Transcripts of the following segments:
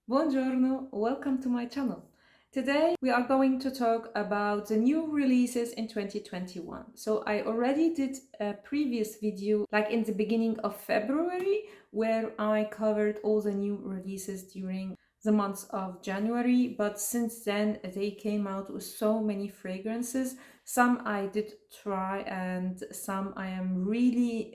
Buongiorno, welcome to my channel. Today we are going to talk about the new releases in 2021. So I already did a previous video like in the beginning of February where I covered all the new releases during the month of January, but since then they came out with so many fragrances. Some I did try and some I am really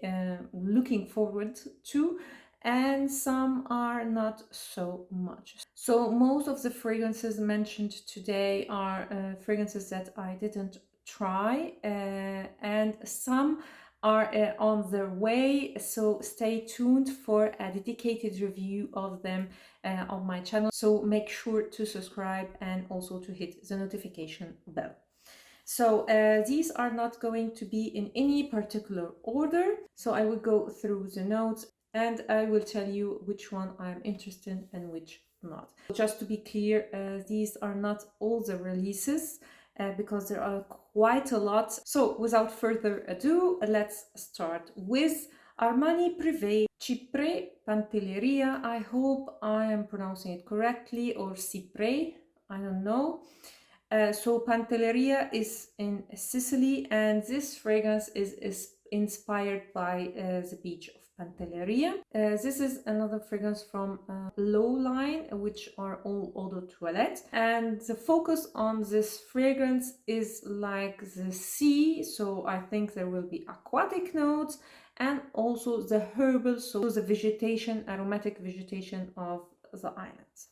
looking forward to, and some are not so much. So most of the fragrances mentioned today are fragrances that I didn't try, and some are on their way, so stay tuned for a dedicated review of them on my channel. So make sure to subscribe and also to hit the notification bell. So these are not going to be in any particular order, so I will go through the notes and I will tell you which one I'm interested in and which not. Just to be clear, these are not all the releases because there are quite a lot. So without further ado, let's start with Armani Privé Cyprès Pantelleria. I hope I am pronouncing it correctly, or Cyprès, I don't know. So Pantelleria is in Sicily, and this fragrance is inspired by the beach of Pantelleria. This is another fragrance from Low line, which are all eau de toilette, and the focus on this fragrance is like the sea, so I think there will be aquatic notes and also the herbal, so the vegetation, aromatic vegetation of the islands.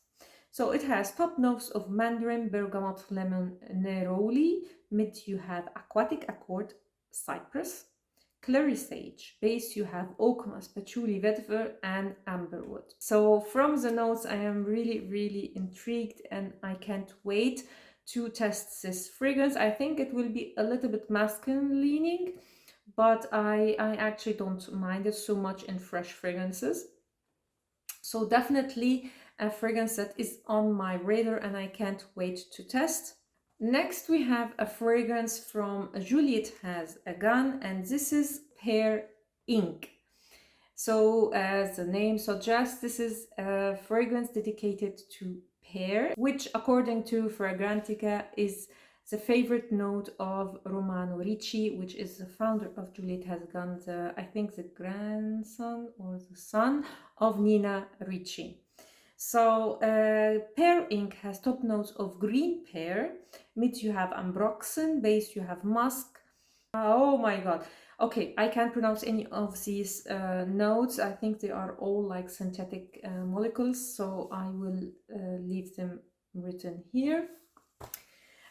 So it has top notes of mandarin, bergamot, lemon, neroli. Mid you have aquatic accord, cypress. Clary sage. Base you have oak moss, patchouli, vetiver, and amberwood. So from the notes I am really intrigued and I can't wait to test this fragrance. I think it will be a little bit masculine leaning, but I actually don't mind it so much in fresh fragrances. So definitely a fragrance that is on my radar and I can't wait to test. Next we have a fragrance from Juliette Has a Gun, and this is Pear Inc. So as the name suggests, this is a fragrance dedicated to pear, which according to Fragrantica is the favorite note of Romano Ricci, which is the founder of Juliette Has a Gun, I think the grandson or the son of Nina Ricci. So Pear Inc has top notes of green pear. Mid you have ambroxan, base you have musk. Oh my god. Okay, I can't pronounce any of these notes. I think they are all like synthetic molecules, so I will leave them written here.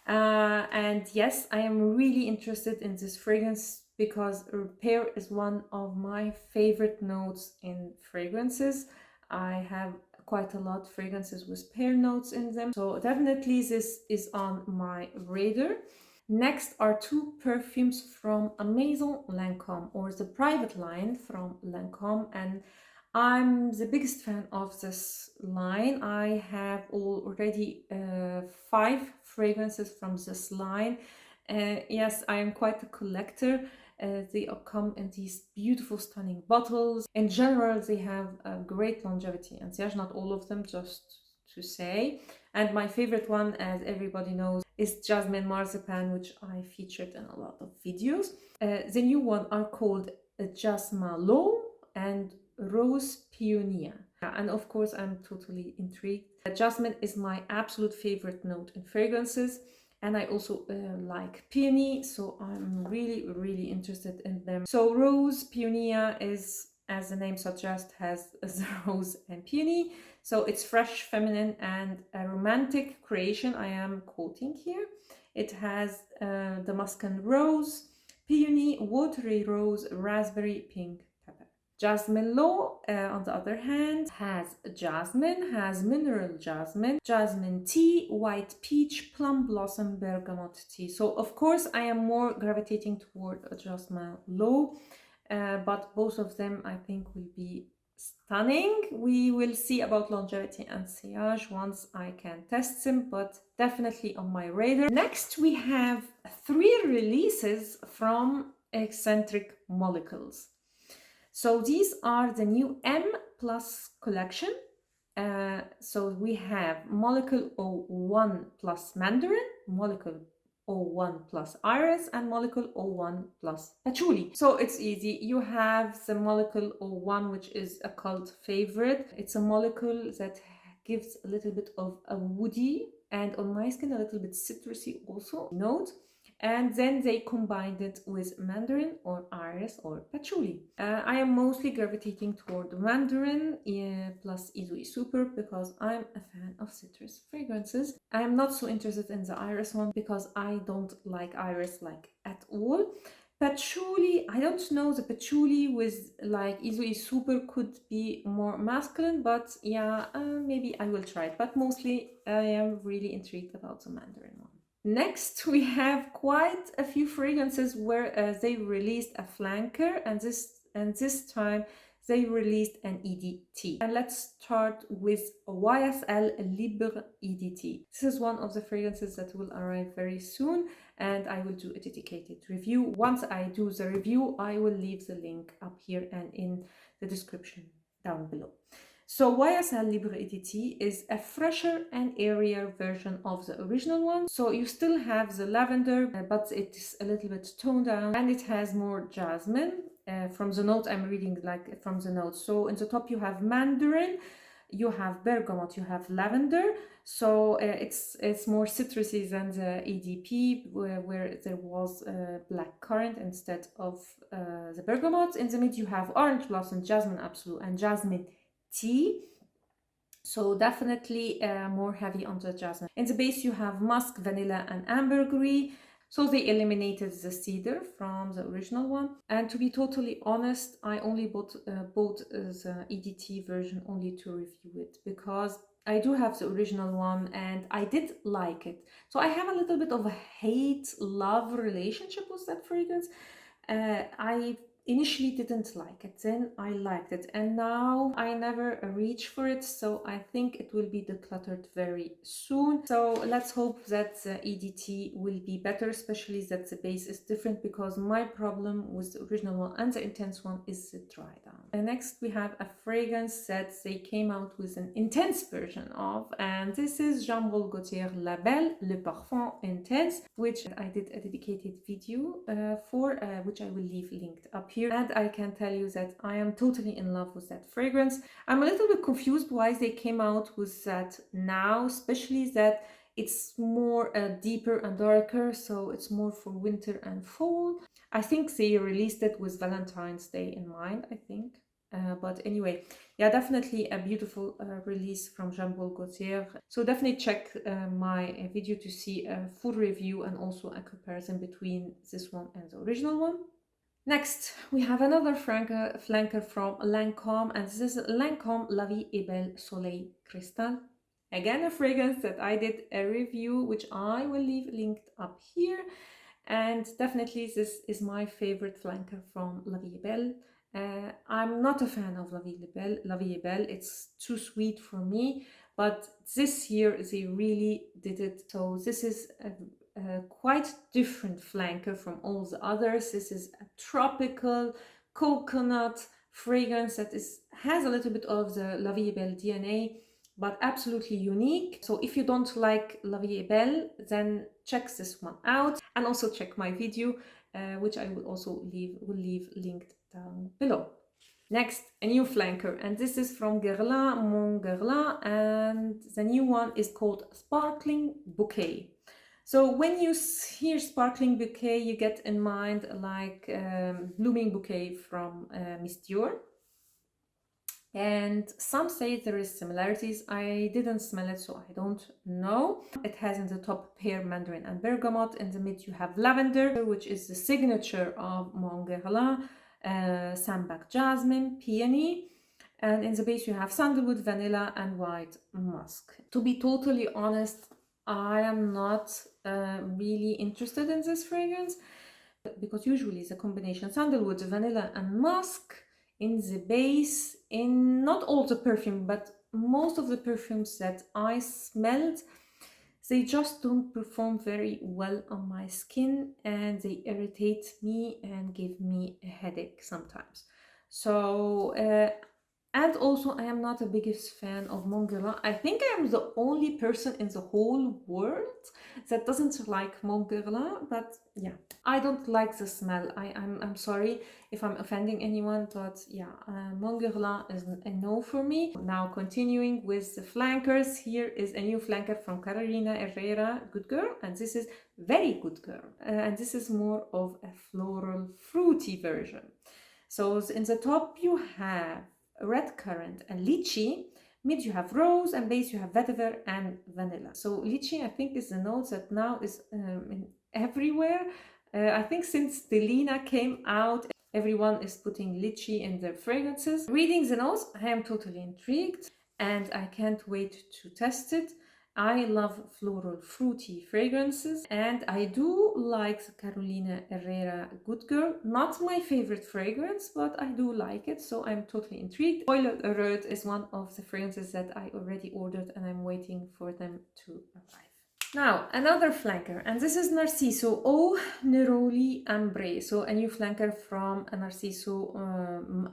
And yes, I am really interested in this fragrance because pear is one of my favorite notes in fragrances. I have quite a lot of fragrances with pear notes in them, so definitely this is on my radar. Next are two perfumes from MAISON Lancome, or the private line from Lancome, and I'm the biggest fan of this line. I have already 5 fragrances from this line. Yes, I am quite a collector. They come in these beautiful, stunning bottles. In general, they have a great longevity, and there's not all of them, just to say. And my favorite one, as everybody knows, is Jasmin Marzipan, which I featured in a lot of videos. The new one are called Jasmin Low and Rose Peonia. And of course, I'm totally intrigued. Jasmine is my absolute favorite note in fragrances. And I also like peony, so I'm really interested in them. So Rose Peonia is, as the name suggests, has the rose and peony. So it's fresh, feminine, and a romantic creation. I am quoting here. It has Damascus rose, peony, watery rose, raspberry, pink, pepper. Jasmine Low, on the other hand, has jasmine, has mineral jasmine, jasmine tea, white peach, plum blossom, bergamot tea. So of course I am more gravitating toward Jasmine Low, but both of them I think will be stunning. We will see about longevity and sillage once I can test them, but definitely on my radar. Next we have 3 releases from Eccentric Molecules. So these are the new M Plus collection, So we have molecule 01 plus mandarin, molecule 01 plus iris, and molecule 01 plus patchouli. So it's easy. You have the molecule 01, which is a cult favorite. It's a molecule that gives a little bit of a woody, and on my skin a little bit citrusy also note. And then they combined it with mandarin or iris or patchouli. I am mostly gravitating toward mandarin plus Izui Super because I'm a fan of citrus fragrances. I am not so interested in the iris one because I don't like iris like at all. Patchouli, I don't know, the patchouli with like Izui Super could be more masculine, but yeah, maybe I will try it. But mostly I am really intrigued about the mandarin one. Next, we have quite a few fragrances where they released a flanker, and this time they released an EDT. And let's start with YSL Libre EDT. This is one of the fragrances that will arrive very soon, and I will do a dedicated review. Once I do the review, I will leave the link up here and in the description down below. So YSL Libre EDT is a fresher and airier version of the original one. So you still have the lavender, but it is a little bit toned down, and it has more jasmine. From the note I'm reading, like from the notes. So in the top you have mandarin, you have bergamot, you have lavender. So it's more citrusy than the EDP, where there was black currant instead of the bergamot. In the mid you have orange blossom, jasmine absolute, and jasmine tea. So definitely more heavy on the jasmine. In the base you have musk, vanilla, and ambergris. So they eliminated the cedar from the original one. And to be totally honest, I only bought the EDT version only to review it, because I do have the original one and I did like it. So I have a little bit of a hate-love relationship with that fragrance. I initially didn't like it, then I liked it, and now I never reach for it, so I think it will be decluttered very soon. So let's hope that the EDT will be better, especially that the base is different, because my problem with the original one and the intense one is the dry down. And next we have a fragrance that they came out with an intense version of, and this is Jean-Paul Gaultier La Belle Le Parfum Intense, which I did a dedicated video for, which I will leave linked up here. And I can tell you that I am totally in love with that fragrance. I'm a little bit confused why they came out with that now, especially that it's more deeper and darker, so it's more for winter and fall. I think they released it with Valentine's Day in mind, I think. But anyway, yeah, definitely a beautiful release from Jean-Paul Gaultier. So definitely check my video to see a full review and also a comparison between this one and the original one. Next, we have another flanker from Lancome, and this is Lancome La Vie est Belle Soleil Cristal. Again, a fragrance that I did a review, which I will leave linked up here. And definitely this is my favorite flanker from La Vie est Belle. I'm not a fan of La Vie est Belle. It's too sweet for me, but this year they really did it. So this is a quite different flanker from all the others. This is a tropical coconut fragrance that has a little bit of the La Vie est Belle DNA, but absolutely unique. So if you don't like La Vie est Belle, then check this one out, and also check my video, which I will also leave linked down below. Next, a new flanker, and this is from Guerlain, Mon Guerlain, and the new one is called Sparkling Bouquet. So when you hear Sparkling Bouquet, you get in mind like Blooming Bouquet from Miss DIOR. And some say there is similarities. I didn't smell it, so I don't know. It has in the top pear, mandarin, and bergamot. In the mid you have lavender, which is the signature of Mon Guerlain, sambac jasmine, peony. And in the base you have sandalwood, vanilla, and white musk. To be totally honest, I am not really interested in this fragrance, because usually the combination sandalwood, vanilla, and musk in the base, in not all the perfume, but most of the perfumes that I smelled, they just don't perform very well on my skin, and they irritate me and give me a headache sometimes. So And also, I am not the biggest fan of Guerlain. I think I am the only person in the whole world that doesn't like Guerlain, but yeah, I don't like the smell. I'm sorry if I'm offending anyone, but yeah, Guerlain is a no for me. Now continuing with the flankers, here is a new flanker from Carolina Herrera, Good Girl, and this is Very Good Girl. And this is more of a floral, fruity version. So in the top you have red currant and lychee, mid you have rose, and base you have vetiver and vanilla. So lychee, I think, is the note that now is everywhere. I think since Delina came out, everyone is putting lychee in their fragrances. Reading the notes, I am totally intrigued and I can't wait to test it. I love floral, fruity fragrances, and I do like the Carolina Herrera Good Girl. Not my favorite fragrance, but I do like it, so I'm totally intrigued. Spoiler alert is one of the fragrances that I already ordered and I'm waiting for them to arrive. Now, another flanker, and this is Narciso Eau Neroli Ambree, so a new flanker from Narciso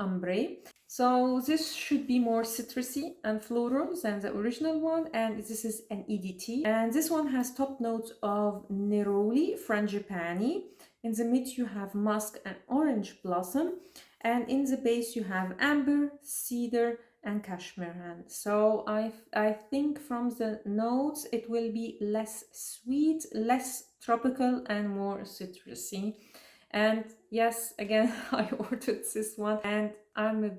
Ambree. So this should be more citrusy and floral than the original one, and this is an EDT. And this one has top notes of Neroli, Frangipani. In the mid you have musk and orange blossom, and in the base you have amber, cedar, and cashmere. So I think from the notes it will be less sweet, less tropical, and more citrusy. And yes, again, I ordered this one, and I'm a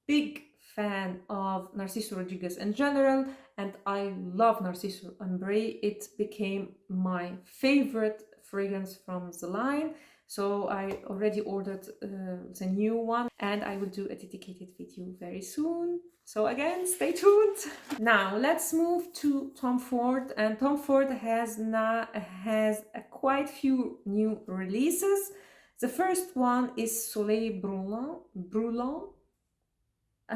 big fan of Narciso Rodriguez in general, and I love Narciso Ambree. It became my favorite fragrance from the line. So I already ordered the new one, and I will do a dedicated video very soon. So again, stay tuned. Now let's move to Tom Ford, and Tom Ford has quite few new releases. The first one is Soleil Brûlant.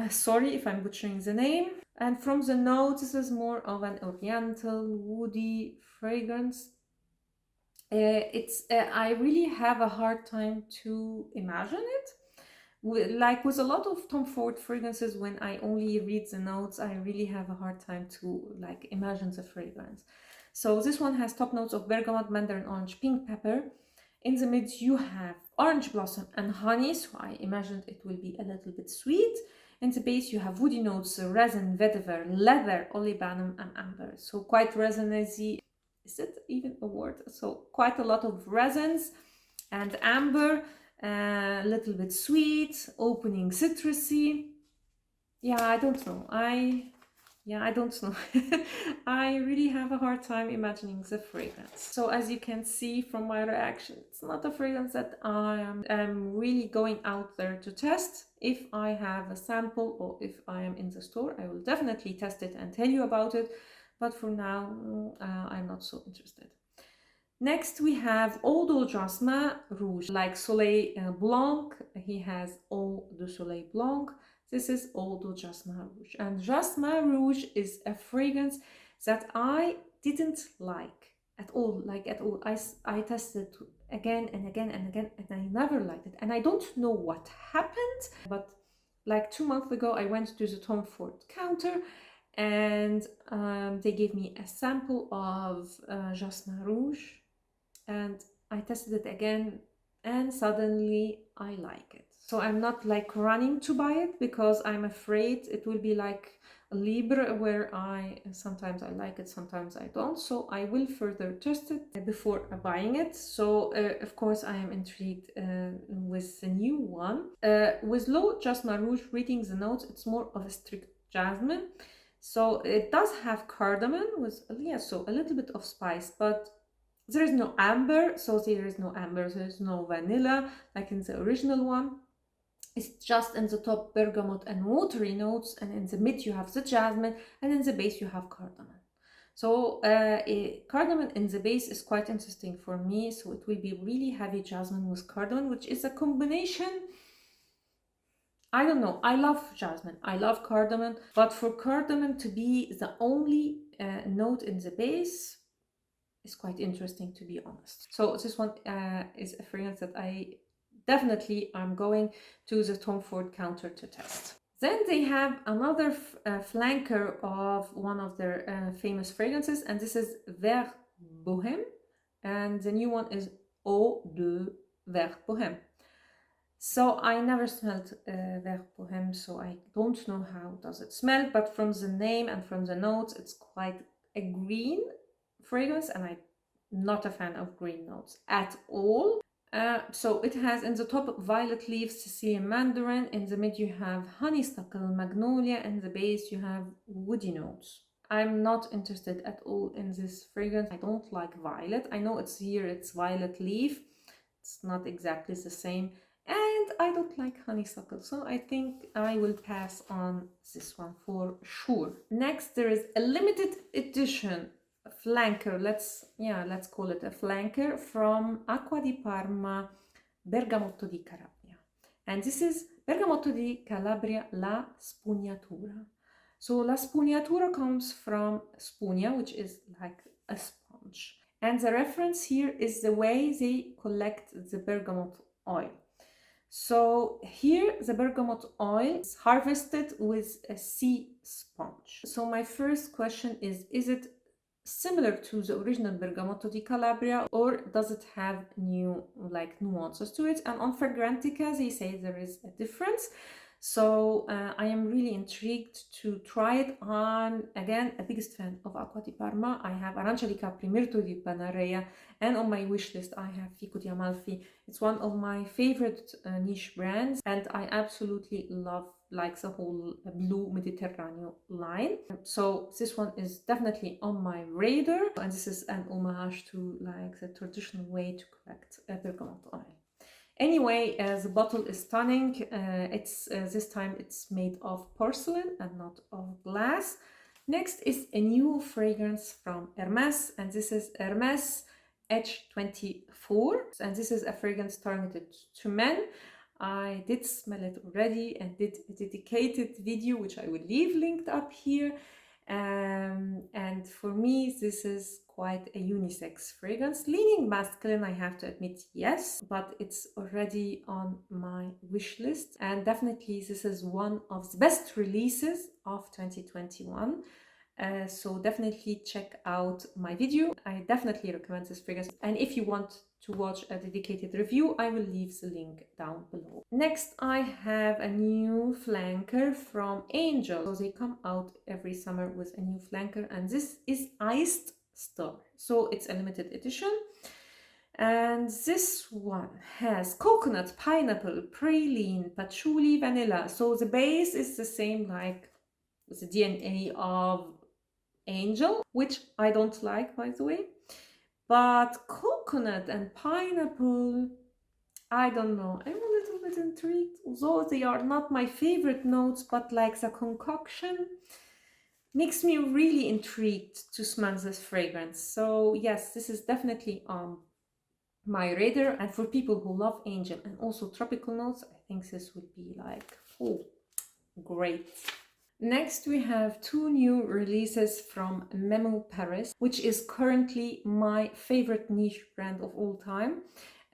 Sorry if I'm butchering the name. And from the notes, this is more of an oriental, woody fragrance. I really have a hard time to imagine it. Like with a lot of Tom Ford fragrances, when I only read the notes, I really have a hard time to like imagine the fragrance. So this one has top notes of bergamot, mandarin orange, pink pepper. In the mid you have orange blossom and honey, so I imagined it will be a little bit sweet. In the base you have woody notes, resin, vetiver, leather, olibanum, and amber. So quite resiny. Is it even a word? So quite a lot of resins and amber, a little bit sweet, opening citrusy. Yeah, I don't know. I don't know. I really have a hard time imagining the fragrance. So as you can see from my reaction, it's not a fragrance that I am really going out there to test. If I have a sample or if I am in the store, I will definitely test it and tell you about it. But for now, I'm not so interested. Next, we have Eau de Jasmin Rouge, like Soleil Blanc. He has Eau de Soleil Blanc. This is Eau de Jasmin Rouge. And Jasmin Rouge is a fragrance that I didn't like at all, I tested it again and again and again, and I never liked it. And I don't know what happened, but like 2 months ago, I went to the Tom Ford counter, and they gave me a sample of Jasmin Rouge, and I tested it again, and suddenly I like it. So I'm not like running to buy it because I'm afraid it will be like a Libre, where sometimes I like it, sometimes I don't. So I will further test it before buying it. So of course I am intrigued with the new one. With L'Eau de Jasmin Rouge, reading the notes, it's more of a strict jasmine. So it does have cardamom with, so a little bit of spice, but there is no amber, there is no vanilla like in the original one. It's just in the top bergamot and watery notes, and in the mid you have the jasmine, and in the base you have cardamom. So cardamom in the base is quite interesting for me, so it will be really heavy jasmine with cardamom, which is a combination. I don't know, I love jasmine, I love cardamom, but for cardamom to be the only note in the base is quite interesting, to be honest. So this one is a fragrance that I definitely am going to the Tom Ford counter to test. Then they have another flanker of one of their famous fragrances, and this is Vert Bohème, and the new one is Eau de Vert Bohème. So I never smelled Vert Bohème, so I don't know how does it smell, but from the name and from the notes, it's quite a green fragrance, and I'm not a fan of green notes at all. So it has in the top violet leaf, Sicilian mandarin, in the mid you have honeysuckle, magnolia, and the base you have woody notes. I'm not interested at all in this fragrance. I don't like violet. I know it's here, it's violet leaf. It's not exactly the same. And I don't like honeysuckle, so I think I will pass on this one for sure. Next, there is a limited edition flanker, let's call it a flanker, from Acqua di Parma, Bergamotto di Calabria. And this is Bergamotto di Calabria La Spugnatura. So La Spugnatura comes from spugna, which is like a sponge. And the reference here is the way they collect the bergamot oil. So here the bergamot oil is harvested with a sea sponge. So my first question is it similar to the original Bergamotto di Calabria, or does it have new nuances to it? And on Fragrantica they say there is a difference. So I am really intrigued to try it on. Again, a biggest fan of Acqua di Parma. I have Arancia di Capri, Mirto di Pantelleria, and on my wish list I have Fico di Amalfi. It's one of my favorite niche brands, and I absolutely love the whole blue Mediterranean line. So this one is definitely on my radar, and this is an homage to the traditional way to collect bergamot oil. Anyway, the bottle is stunning. It's this time it's made of porcelain and not of glass. Next is a new fragrance from Hermes, and this is Hermes H24, and this is a fragrance targeted to men. I did smell it already and did a dedicated video which I will leave linked up here. And for me this is quite a unisex fragrance, leaning masculine, I have to admit, yes, but it's already on my wish list, and definitely this is one of the best releases of 2021. So definitely check out my video. I definitely recommend this fragrance, and if you want to watch a dedicated review, I will leave the link down below. Next, I have a new flanker from Angel. So they come out every summer with a new flanker, and this is Iced Star. So it's a limited edition. And this one has coconut, pineapple, praline, patchouli, vanilla. So the base is the same like the DNA of Angel, which I don't like, by the way. But coconut and pineapple, I don't know. I'm a little bit intrigued. Although they are not my favorite notes, but the concoction makes me really intrigued to smell this fragrance. So yes, this is definitely on my radar. And for people who love Angel and also tropical notes, I think this would be great. Next, we have two new releases from Memo Paris, which is currently my favorite niche brand of all time.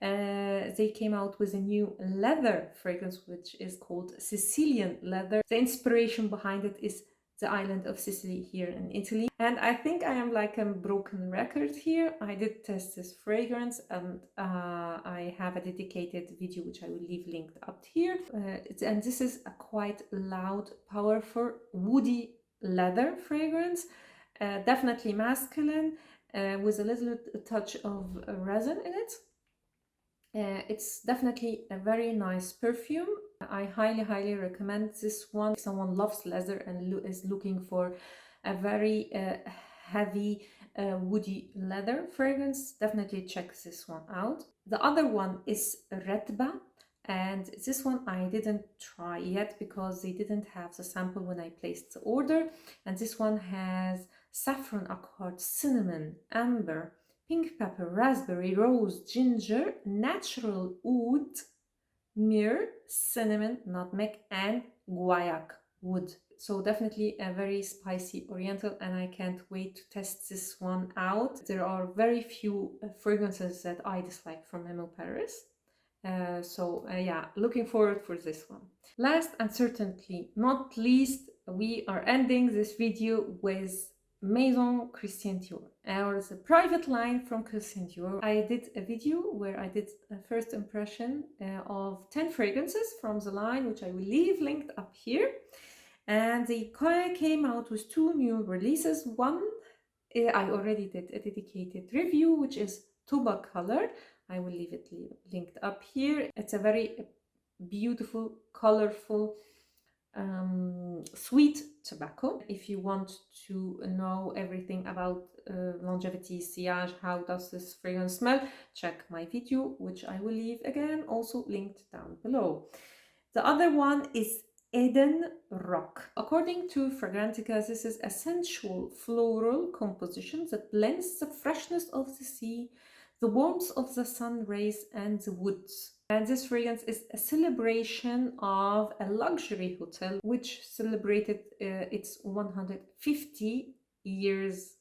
They came out with a new leather fragrance, which is called Sicilian leather. The inspiration behind it is the island of Sicily here in Italy. And I think I am like a broken record here. I did test this fragrance, and I have a dedicated video which I will leave linked up here. And this is a quite loud, powerful, woody leather fragrance. Definitely masculine, with a little touch of resin in it. It's definitely a very nice perfume. I highly recommend this one if someone loves leather and is looking for a very heavy woody leather fragrance. Definitely check this one out. The other one is Retba, and this one I didn't try yet because they didn't have the sample when I placed the order. And this one has saffron accord, cinnamon, amber, pink pepper, raspberry, rose, ginger, natural oud, myrrh, cinnamon, nutmeg, and guaiac wood. So definitely a very spicy oriental, and I can't wait to test this one out. There are very few fragrances that I dislike from Memo Paris, Yeah, looking forward for this one. Last and certainly not least, we are ending this video with Maison Christian Dior, or the private line from Christian Dior. I did a video where I did a first impression of 10 fragrances from the line, which I will leave linked up here. And they came out with 2 new releases. One, I already did a dedicated review, which is TOBACOLOR. I will leave it linked up here. It's a very beautiful, colorful, sweet tobacco. If you want to know everything about longevity, sillage, how does this fragrance smell, check my video, which I will leave again also linked down below. The other one is EDEN-ROC. According to Fragrantica, this is a sensual floral composition that blends the freshness of the sea, the warmth of the sun rays, and the woods. And this fragrance is a celebration of a luxury hotel which celebrated its 150 years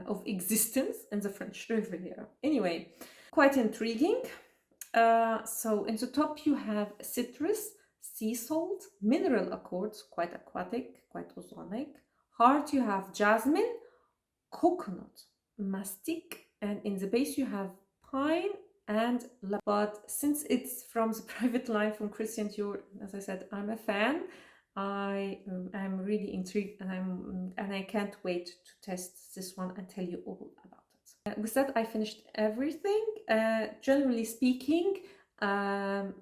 of existence in the French Riviera. Anyway, quite intriguing. So in the top you have citrus, sea salt, mineral accords, quite aquatic, quite ozonic. Heart you have jasmine, coconut, mastic, and in the base you have pine and but since it's from the private line from Christian Dior, as I said, I'm a fan. I am really intrigued, and I can't wait to test this one and tell you all about it. With that, I finished everything. Generally speaking, I'm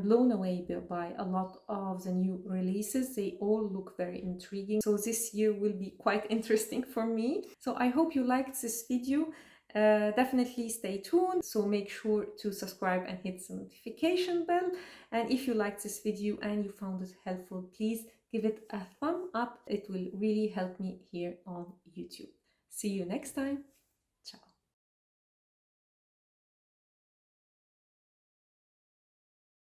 blown away by a lot of the new releases. They all look very intriguing, so this year will be quite interesting for me. So I hope you liked this video. Definitely stay tuned, so make sure to subscribe and hit the notification bell. And if you liked this video and you found it helpful, please give it a thumb up. It will really help me here on YouTube. See you next time.